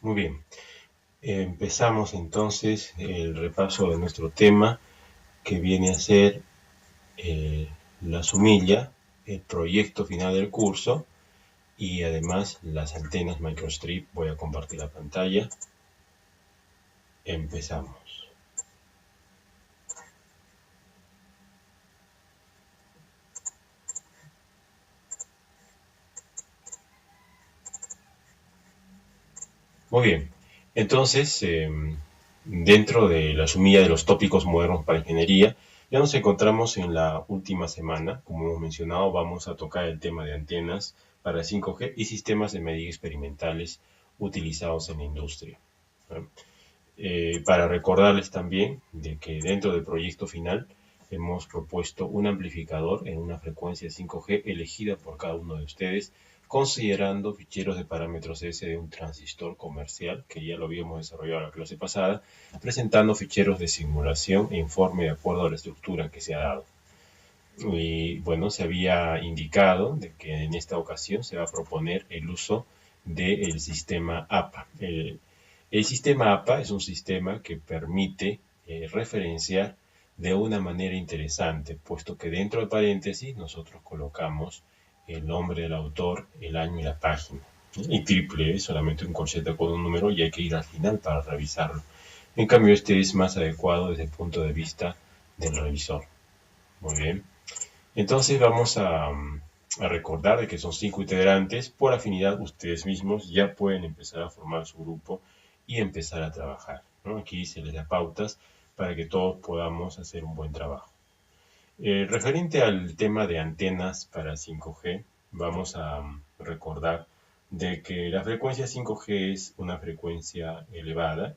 Muy bien. Empezamos entonces el repaso de nuestro tema que viene a ser la sumilla, el proyecto final del curso y además las antenas microstrip. Voy a compartir la pantalla. Empezamos. Muy bien. Entonces, dentro de la sumilla de los tópicos modernos para ingeniería, ya nos encontramos en la última semana. Como hemos mencionado, vamos a tocar el tema de antenas para 5G y sistemas de medida experimentales utilizados en la industria. ¿No? Para recordarles también de que dentro del proyecto final hemos propuesto un amplificador en una frecuencia 5G elegida por cada uno de ustedes, considerando ficheros de parámetros S de un transistor comercial, que ya lo habíamos desarrollado en la clase pasada, presentando ficheros de simulación e informe de acuerdo a la estructura que se ha dado. Y bueno, se había indicado de que en esta ocasión se va a proponer el uso del sistema APA. El sistema APA es un sistema que permite referenciar de una manera interesante, puesto que dentro de paréntesis nosotros colocamos el nombre del autor, el año y la página. Y triple es solamente un corchete con un número y hay que ir al final para revisarlo. En cambio, este es más adecuado desde el punto de vista del revisor. Muy bien. Entonces vamos a recordar de que son 5 integrantes. Por afinidad, ustedes mismos ya pueden empezar a formar su grupo y empezar a trabajar, ¿no? Aquí se les da pautas para que todos podamos hacer un buen trabajo. Referente al tema de antenas para 5G, vamos a recordar de que la frecuencia 5G es una frecuencia elevada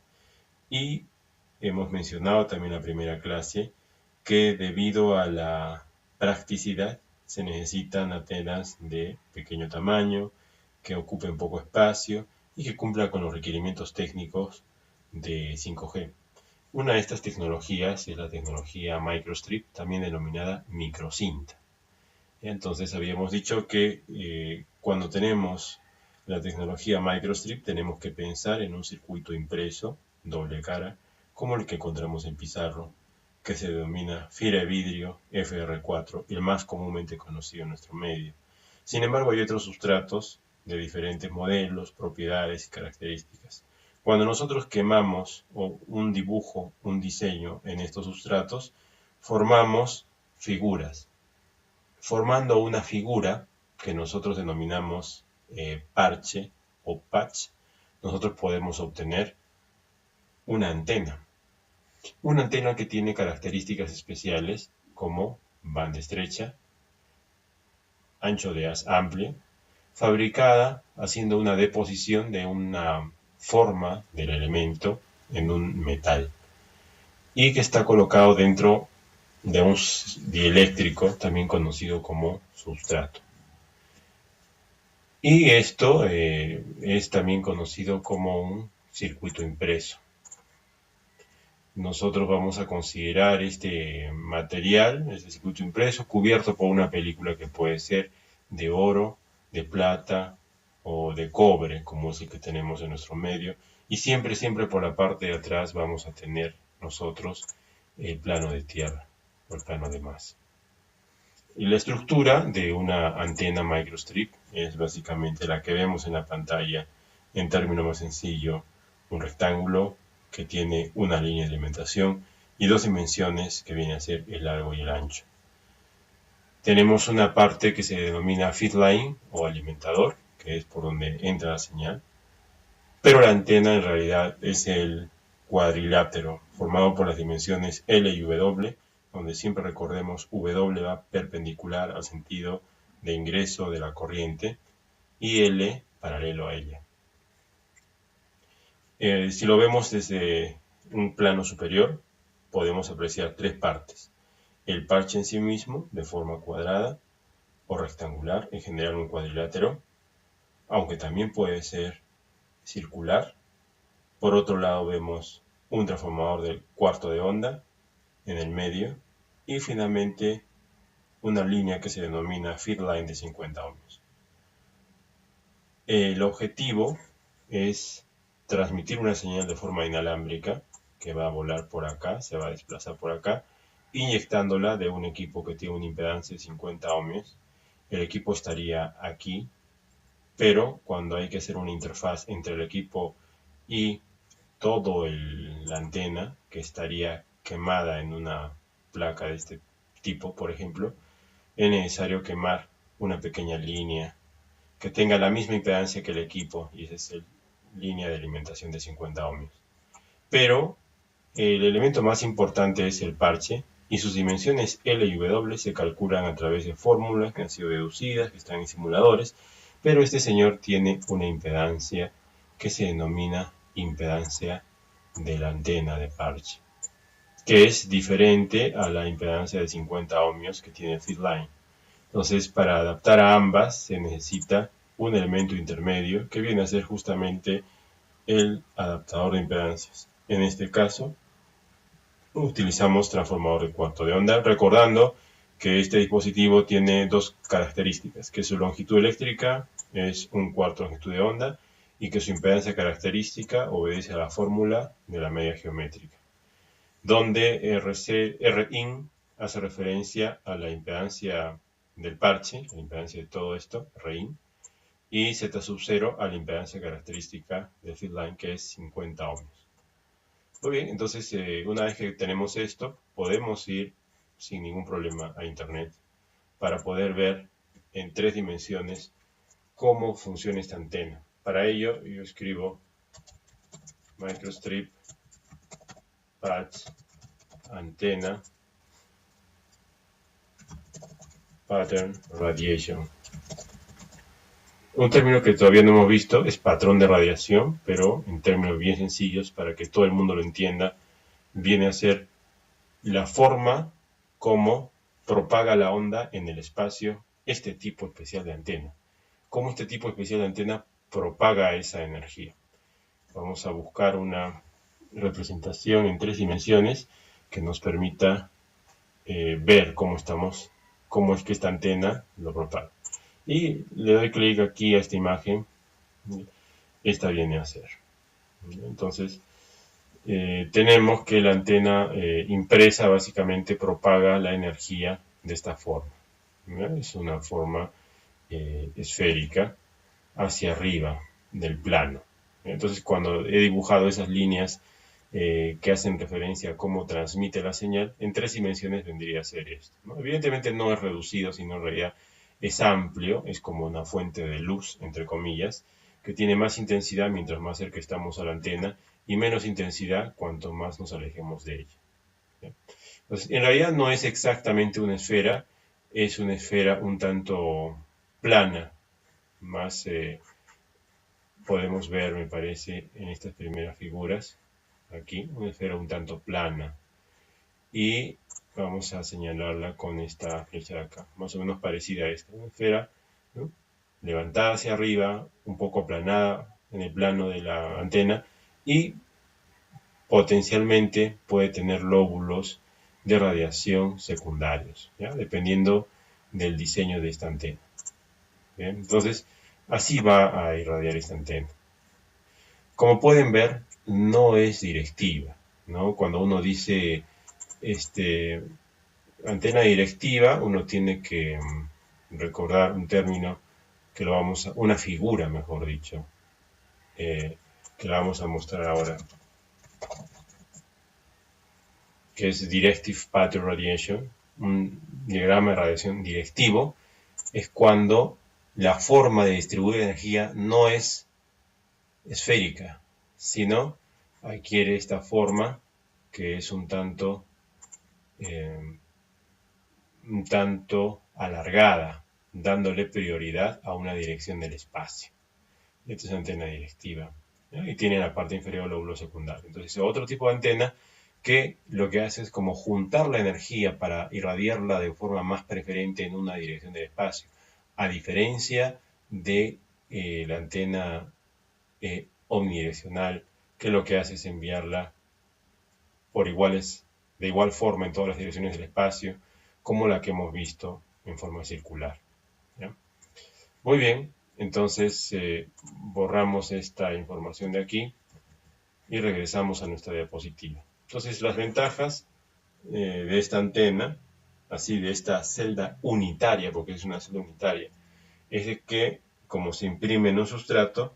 y hemos mencionado también en la primera clase que debido a la practicidad se necesitan antenas de pequeño tamaño, que ocupen poco espacio y que cumplan con los requerimientos técnicos de 5G. Una de estas tecnologías es la tecnología microstrip, también denominada microcinta. Entonces habíamos dicho que cuando tenemos la tecnología microstrip tenemos que pensar en un circuito impreso, doble cara, como el que encontramos en Pizarro, que se denomina fibra de vidrio FR4, el más comúnmente conocido en nuestro medio. Sin embargo, hay otros sustratos de diferentes modelos, propiedades y características. Cuando nosotros quemamos un dibujo, un diseño en estos sustratos, formamos figuras. Formando una figura que nosotros denominamos parche o patch, nosotros podemos obtener una antena. Una antena que tiene características especiales como banda estrecha, ancho de haz amplio, fabricada haciendo una deposición de una forma del elemento en un metal y que está colocado dentro de un dieléctrico también conocido como sustrato. Y esto es también conocido como un circuito impreso. Nosotros vamos a considerar este material, este circuito impreso, cubierto por una película que puede ser de oro, de plata o de cobre, como es el que tenemos en nuestro medio. Y siempre, siempre por la parte de atrás vamos a tener nosotros el plano de tierra o el plano de masa. Y la estructura de una antena microstrip es básicamente la que vemos en la pantalla, en términos más sencillo, un rectángulo que tiene una línea de alimentación y dos dimensiones que viene a ser el largo y el ancho. Tenemos una parte que se denomina feed line o alimentador, que es por donde entra la señal, pero la antena en realidad es el cuadrilátero formado por las dimensiones L y W, donde siempre recordemos W va perpendicular al sentido de ingreso de la corriente y L paralelo a ella. Si lo vemos desde un plano superior, podemos apreciar tres partes. El parche en sí mismo, de forma cuadrada o rectangular, en general un cuadrilátero, aunque también puede ser circular. Por otro lado vemos un transformador del cuarto de onda en el medio y finalmente una línea que se denomina feed line de 50 ohms. El objetivo es transmitir una señal de forma inalámbrica que va a volar por acá, se va a desplazar por acá, inyectándola de un equipo que tiene una impedancia de 50 ohmios. El equipo estaría aquí, pero cuando hay que hacer una interfaz entre el equipo y todo la antena, que estaría quemada en una placa de este tipo, por ejemplo, es necesario quemar una pequeña línea que tenga la misma impedancia que el equipo, y esa es la línea de alimentación de 50 ohmios. Pero el elemento más importante es el parche, y sus dimensiones L y W se calculan a través de fórmulas que han sido deducidas, que están en simuladores, pero este señor tiene una impedancia que se denomina impedancia de la antena de parche, que es diferente a la impedancia de 50 ohmios que tiene el feedline. Entonces, para adaptar a ambas se necesita un elemento intermedio que viene a ser justamente el adaptador de impedancias. En este caso, utilizamos transformador de cuarto de onda, recordando que este dispositivo tiene dos características, que su longitud eléctrica es un cuarto de longitud de onda y que su impedancia característica obedece a la fórmula de la media geométrica, donde Rin hace referencia a la impedancia del parche, la impedancia de todo esto, Rin, y Z sub 0 a la impedancia característica del feedline, que es 50 ohmios. Muy bien, entonces una vez que tenemos esto, podemos ir sin ningún problema a internet para poder ver en 3 dimensiones cómo funciona esta antena. Para ello yo escribo microstrip patch antena pattern radiation. Un término que todavía no hemos visto es patrón de radiación, pero en términos bien sencillos para que todo el mundo lo entienda, viene a ser la forma como propaga la onda en el espacio este tipo especial de antena. Cómo este tipo especial de antena propaga esa energía. Vamos a buscar una representación en 3 dimensiones que nos permita ver cómo es que esta antena lo propaga. Y le doy clic aquí a esta imagen. Esta viene a ser. Entonces, tenemos que la antena impresa básicamente propaga la energía de esta forma. Es una forma esférica hacia arriba del plano. Entonces, cuando he dibujado esas líneas que hacen referencia a cómo transmite la señal, en 3 dimensiones vendría a ser esto, ¿no? Evidentemente no es reducido, sino en realidad es amplio, es como una fuente de luz, entre comillas, que tiene más intensidad mientras más cerca estamos a la antena y menos intensidad cuanto más nos alejemos de ella. ¿Sí? Entonces, en realidad no es exactamente una esfera, es una esfera un tanto plana, más podemos ver, me parece, en estas primeras figuras, aquí, una esfera un tanto plana. Y vamos a señalarla con esta flecha de acá, más o menos parecida a esta, una esfera, ¿no?, levantada hacia arriba, un poco aplanada en el plano de la antena y potencialmente puede tener lóbulos de radiación secundarios, ¿ya?, dependiendo del diseño de esta antena. ¿Bien? Entonces, así va a irradiar esta antena. Como pueden ver, no es directiva, ¿no? Cuando uno dice antena directiva, uno tiene que recordar un término que lo vamos a, una figura, mejor dicho, que la vamos a mostrar ahora, que es Directive Pattern Radiation. Un diagrama de radiación directivo es cuando la forma de distribuir energía no es esférica, sino adquiere esta forma que es un tanto alargada, dándole prioridad a una dirección del espacio. Esta es una antena directiva, ¿no? Y tiene en la parte inferior el lóbulo secundario. Entonces, otro tipo de antena que lo que hace es como juntar la energía para irradiarla de forma más preferente en una dirección del espacio, a diferencia de la antena omnidireccional, que lo que hace es enviarla de igual forma en todas las direcciones del espacio, como la que hemos visto en forma circular, ¿ya? Muy bien, entonces borramos esta información de aquí y regresamos a nuestra diapositiva. Entonces las ventajas de esta antena, así de esta celda unitaria, porque es una celda unitaria, es de que como se imprime en un sustrato,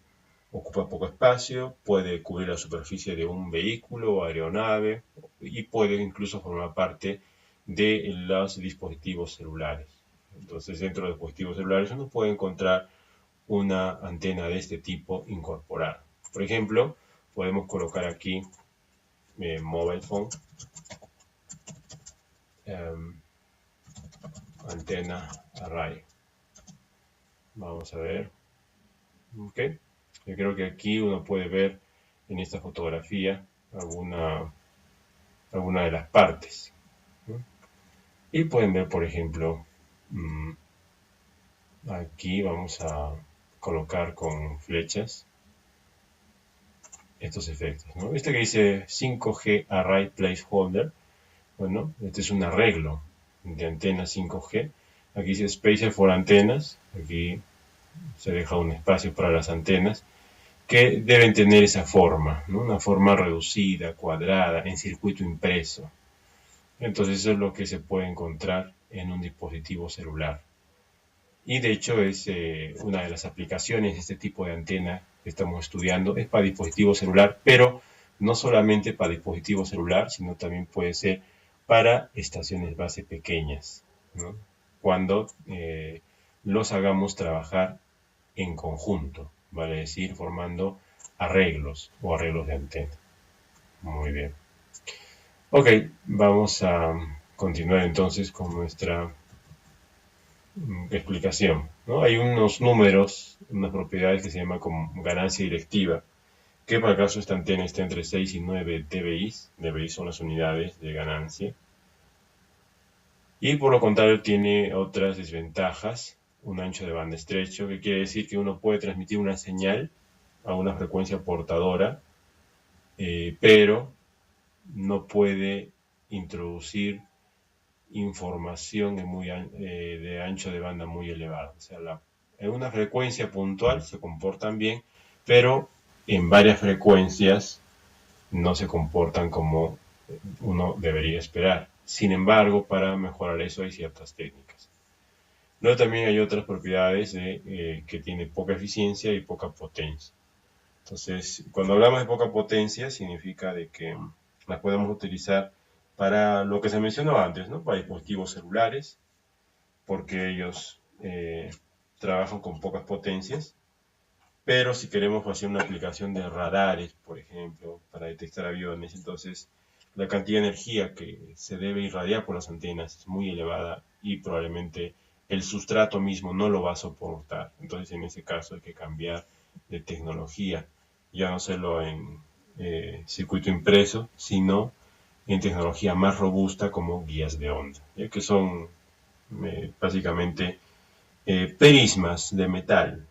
ocupa poco espacio, puede cubrir la superficie de un vehículo o aeronave y puede incluso formar parte de los dispositivos celulares. Entonces, dentro de dispositivos celulares uno puede encontrar una antena de este tipo incorporada. Por ejemplo, podemos colocar aquí mobile phone, antena array. Vamos a ver. Ok. Yo creo que aquí uno puede ver en esta fotografía alguna de las partes, ¿no? Y pueden ver, por ejemplo, aquí vamos a colocar con flechas estos efectos, ¿no? Este que dice 5G Array Placeholder, bueno, este es un arreglo de antena 5G. Aquí dice Spacer for Antenas, aquí se deja un espacio para las antenas que deben tener esa forma, ¿no? Una forma reducida, cuadrada, en circuito impreso. Entonces eso es lo que se puede encontrar en un dispositivo celular. Y de hecho es una de las aplicaciones de este tipo de antena que estamos estudiando, es para dispositivo celular, pero no solamente para dispositivo celular, sino también puede ser para estaciones base pequeñas, ¿no? Cuando los hagamos trabajar en conjunto, vale decir, formando arreglos o arreglos de antena. Muy bien. Ok, vamos a continuar entonces con nuestra explicación, ¿no? Hay unos números, unas propiedades que se llaman como ganancia directiva, que para el caso esta antena está entre 6 y 9 dBi, dBi son las unidades de ganancia, y por lo contrario tiene otras desventajas, un ancho de banda estrecho, que quiere decir que uno puede transmitir una señal a una frecuencia portadora, pero no puede introducir información de ancho de banda muy elevado. O sea, en una frecuencia puntual se comportan bien, pero en varias frecuencias no se comportan como uno debería esperar. Sin embargo, para mejorar eso hay ciertas técnicas. Luego también hay otras propiedades que tiene poca eficiencia y poca potencia. Entonces, cuando hablamos de poca potencia, significa de que las podemos utilizar para lo que se mencionó antes, ¿no? Para dispositivos celulares, porque ellos trabajan con pocas potencias. Pero si queremos hacer una aplicación de radares, por ejemplo, para detectar aviones, entonces la cantidad de energía que se debe irradiar por las antenas es muy elevada y probablemente el sustrato mismo no lo va a soportar. Entonces en ese caso hay que cambiar de tecnología, ya no solo en circuito impreso, sino en tecnología más robusta como guías de onda, ¿ya? Que son básicamente prismas de metal,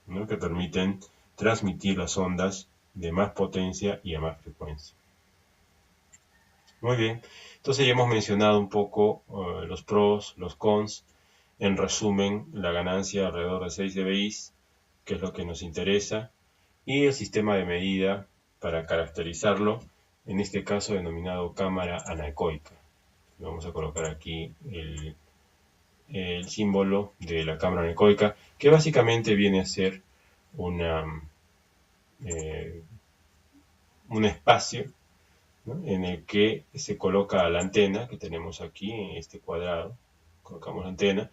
¿no? Que permiten transmitir las ondas de más potencia y a más frecuencia. Muy bien, entonces ya hemos mencionado un poco los pros, los cons, en resumen la ganancia alrededor de 6 dBi, que es lo que nos interesa, y el sistema de medida para caracterizarlo, en este caso denominado cámara anecoica. Vamos a colocar aquí el símbolo de la cámara anecoica, que básicamente viene a ser un espacio, ¿no? En el que se coloca la antena que tenemos aquí en este cuadrado, colocamos la antena,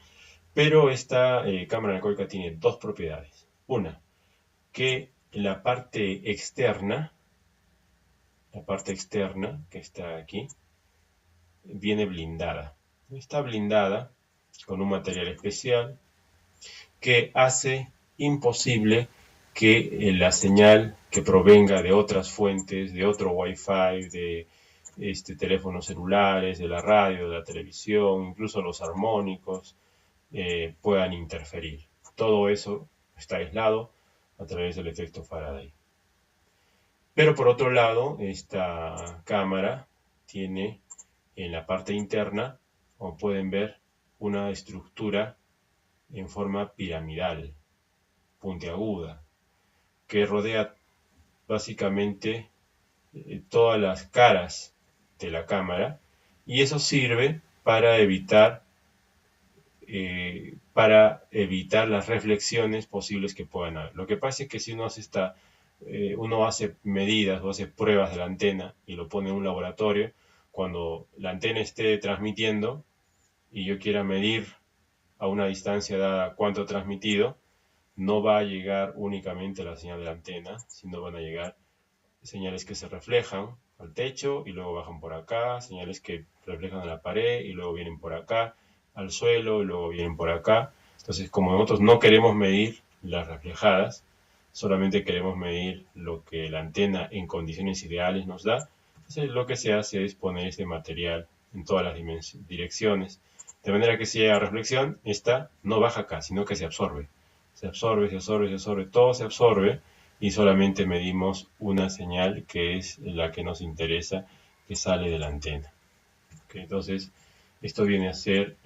pero esta cámara anecoica tiene dos propiedades. Una, que la parte externa que está aquí, viene blindada. Está blindada con un material especial que hace imposible que la señal que provenga de otras fuentes, de otro Wi-Fi, de teléfonos celulares, de la radio, de la televisión, incluso los armónicos, puedan interferir. Todo eso está aislado a través del efecto Faraday. Pero por otro lado, esta cámara tiene en la parte interna, como pueden ver, una estructura en forma piramidal, puntiaguda, que rodea básicamente todas las caras de la cámara, y eso sirve para evitar las reflexiones posibles que puedan haber. Lo que pasa es que si uno hace medidas o hace pruebas de la antena y lo pone en un laboratorio, cuando la antena esté transmitiendo y yo quiera medir a una distancia dada cuánto ha transmitido, no va a llegar únicamente la señal de la antena, sino van a llegar señales que se reflejan al techo y luego bajan por acá, señales que reflejan a la pared y luego vienen por acá, al suelo y luego vienen por acá. Entonces, como nosotros no queremos medir las reflejadas, solamente queremos medir lo que la antena en condiciones ideales nos da, entonces lo que se hace es poner este material en todas las direcciones, de manera que si hay reflexión, esta no baja acá, sino que se absorbe. Se absorbe, se absorbe, se absorbe, todo se absorbe y solamente medimos una señal que es la que nos interesa, que sale de la antena. ¿Okay? Entonces, esto viene a ser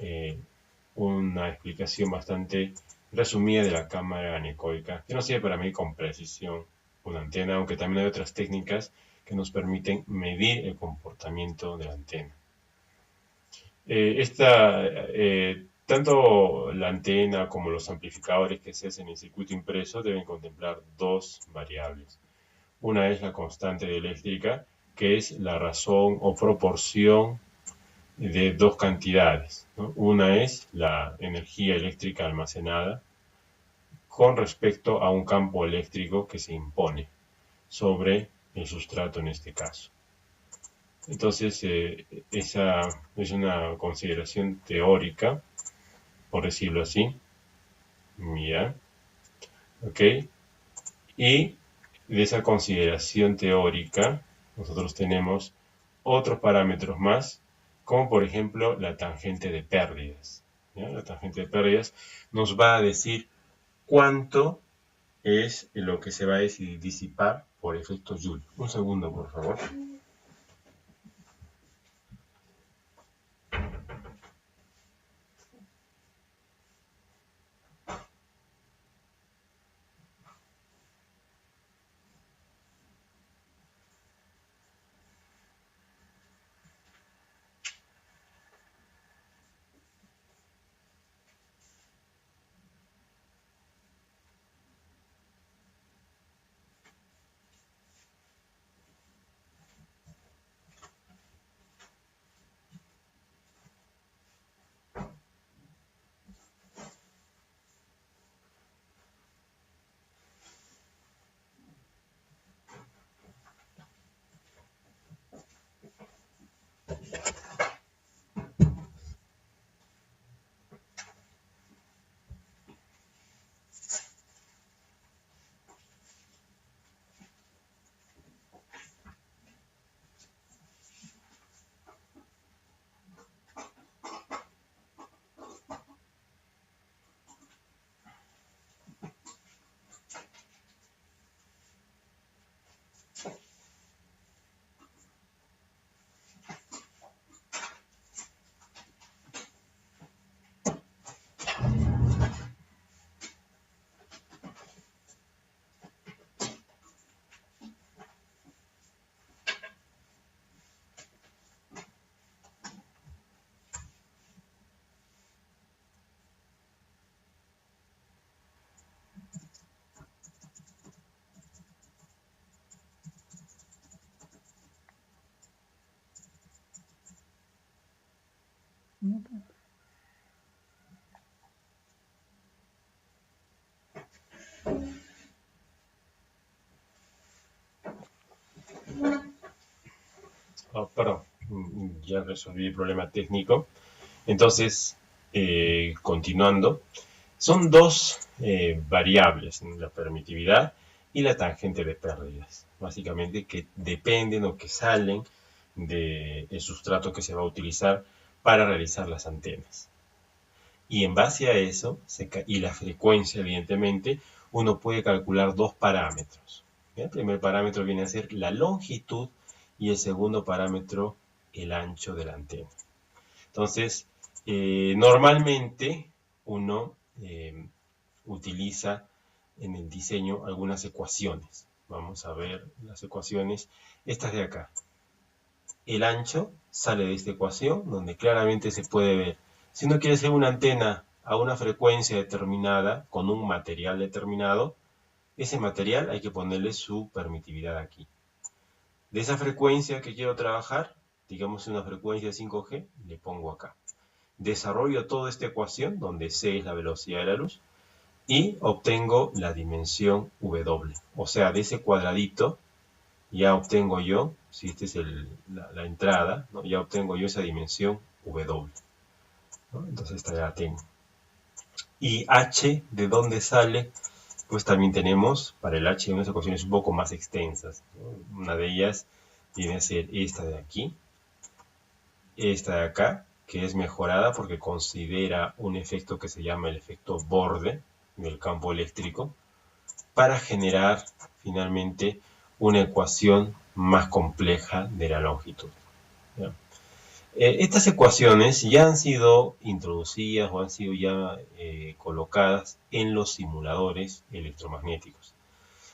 una explicación bastante resumida de la cámara anecoica, que nos sirve para medir con precisión una antena, aunque también hay otras técnicas que nos permiten medir el comportamiento de la antena. Tanto la antena como los amplificadores que se hacen en circuito impreso deben contemplar dos variables. Una es la constante eléctrica, que es la razón o proporción de dos cantidades, ¿no? Una es la energía eléctrica almacenada con respecto a un campo eléctrico que se impone sobre el sustrato en este caso. Entonces, esa es una consideración teórica, por decirlo así. Mira, ¿ok? Y de esa consideración teórica, nosotros tenemos otros parámetros más, como por ejemplo la tangente de pérdidas. ¿Ya? La tangente de pérdidas nos va a decir cuánto es lo que se va a disipar por efecto Joule. Un segundo, por favor. Oh, perdón, ya resolví el problema técnico. Entonces, continuando, son dos variables, la permitividad y la tangente de pérdidas, básicamente que dependen o que salen del sustrato que se va a utilizar para realizar las antenas. Y en base a eso, y la frecuencia evidentemente, uno puede calcular dos parámetros. El primer parámetro viene a ser la longitud y el segundo parámetro el ancho de la antena. Entonces, normalmente uno utiliza en el diseño algunas ecuaciones. vamos a ver las ecuaciones, estas de acá. El ancho sale de esta ecuación, donde claramente se puede ver. Si uno quiere hacer una antena a una frecuencia determinada, con un material determinado, ese material hay que ponerle su permitividad aquí. De esa frecuencia que quiero trabajar, digamos una frecuencia de 5G, le pongo acá. Desarrollo toda esta ecuación, donde C es la velocidad de la luz, y obtengo la dimensión W. O sea, de ese cuadradito ya obtengo yo, si esta es la entrada, ¿no? Ya obtengo yo esa dimensión W, ¿no? Entonces esta ya la tengo. Y H, ¿de dónde sale? Pues también tenemos para el H unas ecuaciones un poco más extensas, ¿no? Una de ellas viene a ser esta de aquí, esta de acá, que es mejorada porque considera un efecto que se llama el efecto borde del campo eléctrico, para generar finalmente una ecuación más compleja de la longitud. ¿Ya? Estas ecuaciones ya han sido introducidas o han sido ya colocadas en los simuladores electromagnéticos.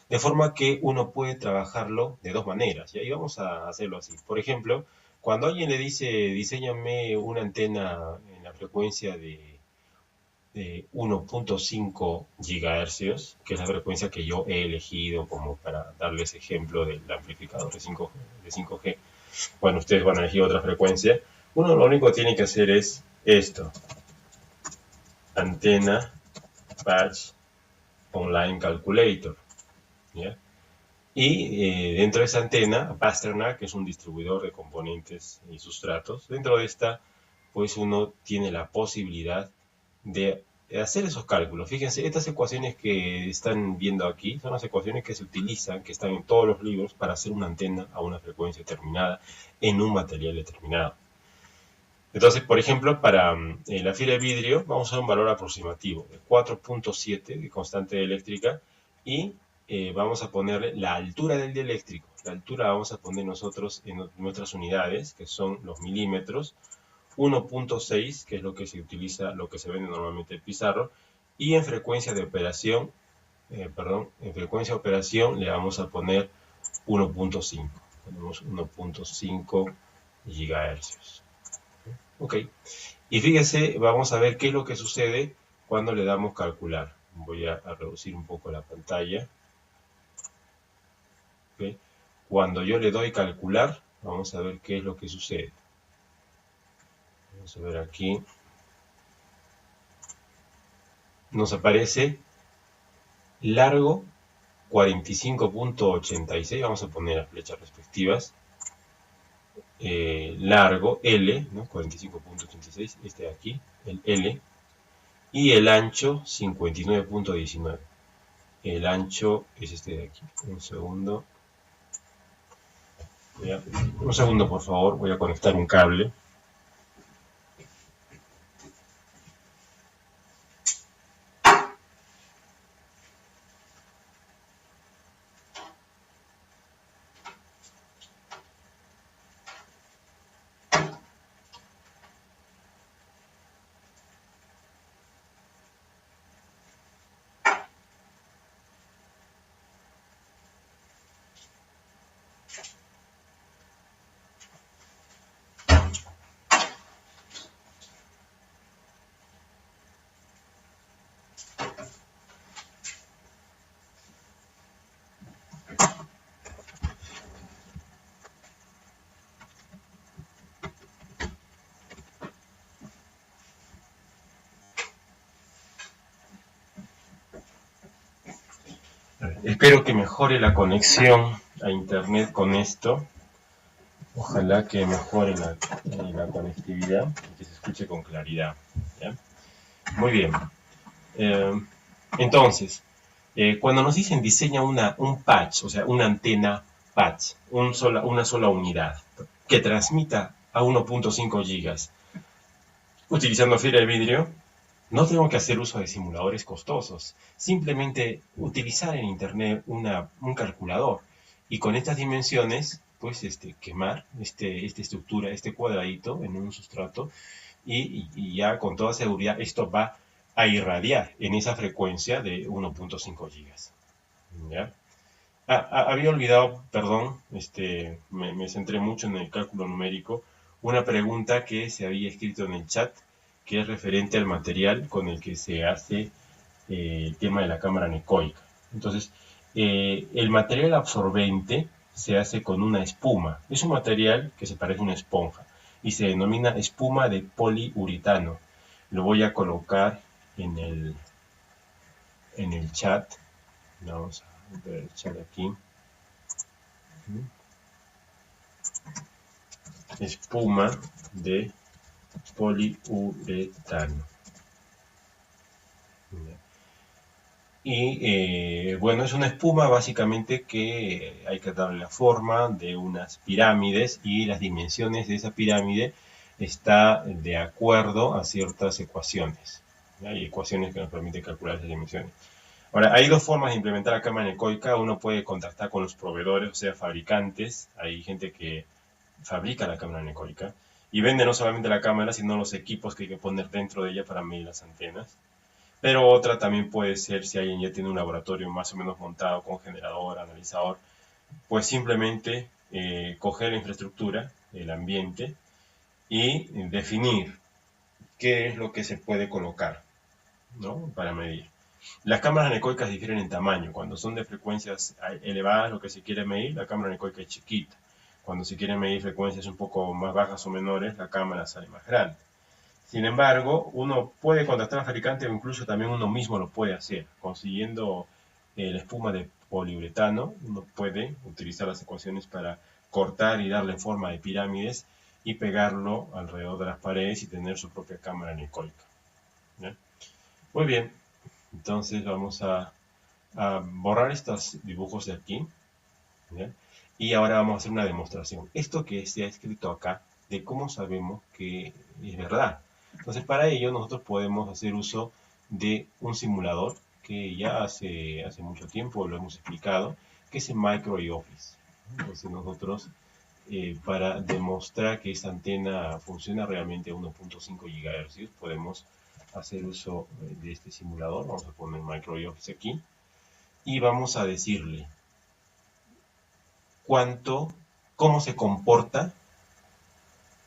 De forma que uno puede trabajarlo de dos maneras. ¿Ya? Y vamos a hacerlo así. Por ejemplo, cuando alguien le dice, diseñame una antena en la frecuencia de 1.5 GHz, que es la frecuencia que yo he elegido como para darles ejemplo del amplificador de 5G. Bueno, ustedes van a elegir otra frecuencia. Uno lo único que tiene que hacer es esto. Antena Patch Online Calculator. ¿Ya? Y dentro de esa antena, Pasternak, que es un distribuidor de componentes y sustratos, dentro de esta, pues uno tiene la posibilidad de hacer esos cálculos. Fíjense, estas ecuaciones que están viendo aquí son las ecuaciones que se utilizan, que están en todos los libros, para hacer una antena a una frecuencia determinada en un material determinado. Entonces, por ejemplo, para la fibra de vidrio vamos a dar un valor aproximativo de 4.7 de constante eléctrica y vamos a ponerle la altura del dieléctrico. La altura vamos a poner nosotros en nuestras unidades, que son los milímetros, 1.6, que es lo que se utiliza, lo que se vende normalmente en pizarro, y en frecuencia de operación, en frecuencia de operación le vamos a poner 1.5. Ponemos 1.5 gigahercios. Ok. Y fíjese, vamos a ver qué es lo que sucede cuando le damos calcular. Voy a reducir un poco la pantalla. ¿Okay? Cuando yo le doy calcular, vamos a ver qué es lo que sucede. Vamos a ver aquí. Nos aparece largo 45.86. Vamos a poner las flechas respectivas. Largo L, ¿no? 45.86, este de aquí, el L. Y el ancho 59.19. El ancho es este de aquí. Un segundo. Un segundo, por favor. Voy a conectar un cable. Espero que mejore la conexión a internet con esto. Ojalá que mejore la conectividad y que se escuche con claridad. ¿Ya? Muy bien. Entonces, cuando nos dicen diseña un patch, o sea, una antena patch, una sola unidad, que transmita a 1.5 gigas, utilizando fibra de vidrio, no tengo que hacer uso de simuladores costosos. Simplemente utilizar en internet un calculador y con estas dimensiones, pues quemar esta estructura, este cuadradito en un sustrato y ya con toda seguridad esto va a irradiar en esa frecuencia de 1.5 gigas. ¿Ya? Había olvidado, perdón, me centré mucho en el cálculo numérico, una pregunta que se había escrito en el chat, que es referente al material con el que se hace el tema de la cámara anecoica. Entonces, el material absorbente se hace con una espuma. Es un material que se parece a una esponja y se denomina espuma de poliuretano. Lo voy a colocar en el chat. Vamos a ver el chat aquí. Espuma de poliuretano. Y bueno, es una espuma básicamente que hay que darle la forma de unas pirámides y las dimensiones de esa pirámide está de acuerdo a ciertas ecuaciones. Hay ecuaciones que nos permiten calcular esas dimensiones. Ahora, hay dos formas de implementar la cámara anecoica. Uno puede contactar con los proveedores, o sea, fabricantes. Hay gente que fabrica la cámara anecoica y vende no solamente la cámara, sino los equipos que hay que poner dentro de ella para medir las antenas. Pero otra también puede ser si alguien ya tiene un laboratorio más o menos montado con generador, analizador, pues simplemente coger la infraestructura, el ambiente y definir qué es lo que se puede colocar, ¿no? Para medir. Las cámaras anecoicas difieren en tamaño. Cuando son de frecuencias elevadas, lo que se quiere medir, la cámara anecoica es chiquita. Cuando se quiere medir frecuencias un poco más bajas o menores, la cámara sale más grande. Sin embargo, uno puede contactar al fabricante o incluso también uno mismo lo puede hacer. Consiguiendo la espuma de poliuretano, uno puede utilizar las ecuaciones para cortar y darle forma de pirámides y pegarlo alrededor de las paredes y tener su propia cámara anecoica. ¿Ya? Muy bien, entonces vamos a borrar estos dibujos de aquí. ¿Ya? Y ahora vamos a hacer una demostración. Esto que se ha escrito acá, de cómo sabemos que es verdad. Entonces, para ello nosotros podemos hacer uso de un simulador que ya hace mucho tiempo lo hemos explicado, que es el Micro Entonces nosotros, para demostrar que esta antena funciona realmente a 1.5 GHz, podemos hacer uso de este simulador. Vamos a poner Micro aquí y vamos a decirle cómo se comporta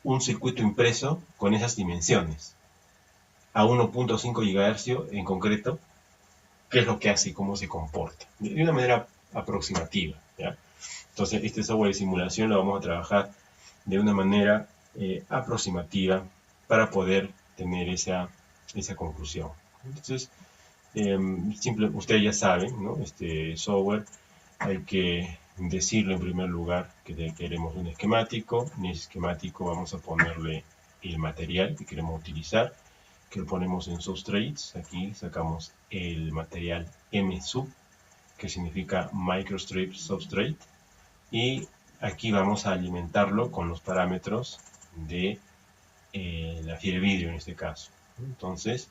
un circuito impreso con esas dimensiones a 1.5 GHz en concreto, qué es lo que hace y cómo se comporta, de una manera aproximativa, ¿ya? Entonces, este software de simulación lo vamos a trabajar de una manera aproximativa para poder tener esa conclusión. Entonces, ustedes ya saben, ¿no? Este software hay que decirle en primer lugar que queremos un esquemático. En ese esquemático vamos a ponerle el material que queremos utilizar, que lo ponemos en substrates. Aquí sacamos el material MSUB, que significa Microstrip Substrate, y aquí vamos a alimentarlo con los parámetros de la fibra de vidrio en este caso. Entonces,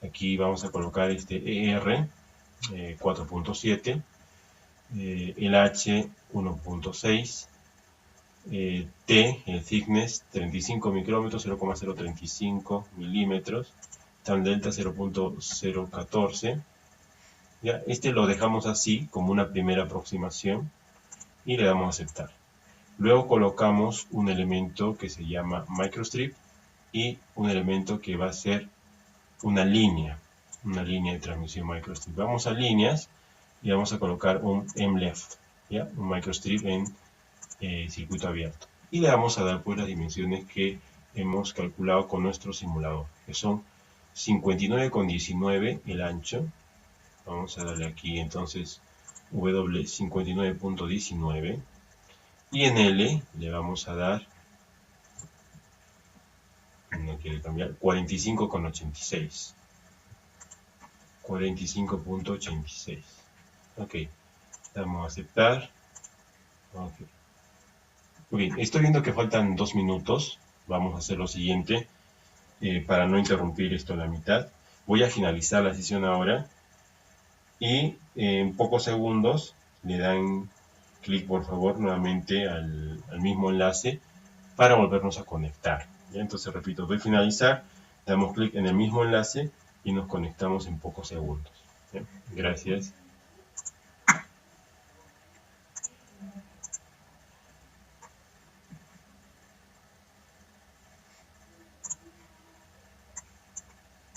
aquí vamos a colocar este ER 4.7, el H 1.6, T, el thickness 35 micrómetros, 0,035 milímetros, tan delta 0.014. Ya, este lo dejamos así como una primera aproximación y le damos a aceptar. Luego colocamos un elemento que se llama microstrip y un elemento que va a ser una línea de transmisión microstrip. Vamos a líneas y vamos a colocar un mLEF, ¿ya? Un microstrip en circuito abierto. Y le vamos a dar pues las dimensiones que hemos calculado con nuestro simulador, que son 59,19 el ancho. Vamos a darle aquí entonces W 59.19 y en L le vamos a dar, no quiere cambiar, 45,86. 45.86. Ok, vamos a aceptar. Okay. Muy bien, estoy viendo que faltan 2 minutos. Vamos a hacer lo siguiente, para no interrumpir esto en la mitad. Voy a finalizar la sesión ahora y en pocos segundos le dan clic por favor nuevamente al mismo enlace para volvernos a conectar. ¿Ya? Entonces repito, doy finalizar, damos clic en el mismo enlace y nos conectamos en pocos segundos. ¿Ya? Gracias.